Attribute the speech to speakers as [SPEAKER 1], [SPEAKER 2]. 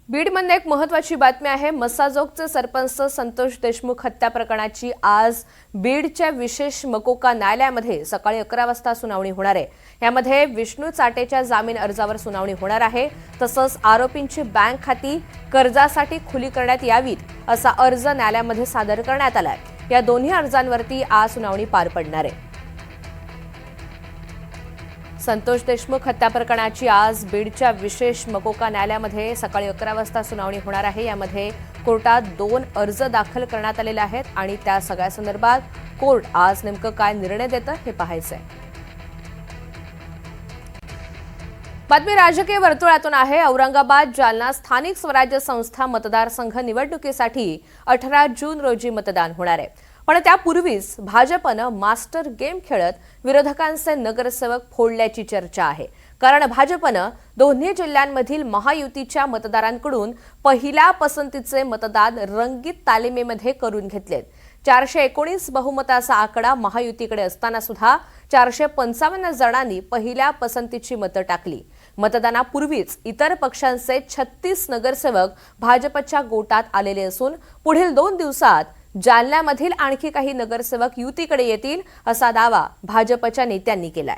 [SPEAKER 1] बीडमध्ये एक महत्त्वाची बातमी आहे। मसाजोगचे सरपंच संतोष देशमुख हत्या प्रकरणाची आज बीडच्या विशेष मकोका न्यायालयामध्ये सकाळी 11 वाजता सुनावणी होणार आहे। यामध्ये विष्णू चाटेच्या जामीन अर्जावर सुनावणी होणार आहे। तसंच आरोपींची बँक खाती कर्जासाठी खुली करण्यात यावीत असा अर्ज न्यायालयामध्ये सादर करण्यात आलाय। या दोन्ही अर्जांवरती आज सुनावणी पार पडणार आहे। संतोष देशमुख हत्या प्रकरणाची आज बीडच्या विशेष मकोका न्यायालयामध्ये सकाळी 11 वाजता सुनावणी होणार आहे। यामध्ये कोर्टात 2 अर्ज दाखल करण्यात आलेले आहेत आणि त्या सगळ्या संदर्भात कोर्ट आज नेमकं काय निर्णय देतं हे पाहायचंय। बातमी राजकीय वर्तुळातून आहे। औरंगाबाद जालना स्थानिक स्वराज्य संस्था मतदारसंघ निवडणुकीसाठी 18 जून रोजी मतदान होणार आहे। पण त्यापूर्वीच भाजपनं मास्टर गेम खेळत विरोधकांचे नगरसेवक फोडल्याची चर्चा आहे। कारण भाजपनं दोन्ही जिल्ह्यांमधील महायुतीच्या मतदारांकडून पहिल्या पसंतीचे मतदान रंगीत तालिमेमध्ये करून घेतलेत। 419 बहुमताचा आकडा महायुतीकडे असताना सुद्धा 455 जणांनी पहिल्या पसंतीची मतं टाकली। मतदानापूर्वीच इतर पक्षांचे 36 नगरसेवक भाजपच्या गोटात आलेले असून पुढील 2 दिवसात जालन्यामधील आणखी काही नगरसेवक युतीकडे येतील असा दावा भाजपच्या नेत्यांनी केलाय।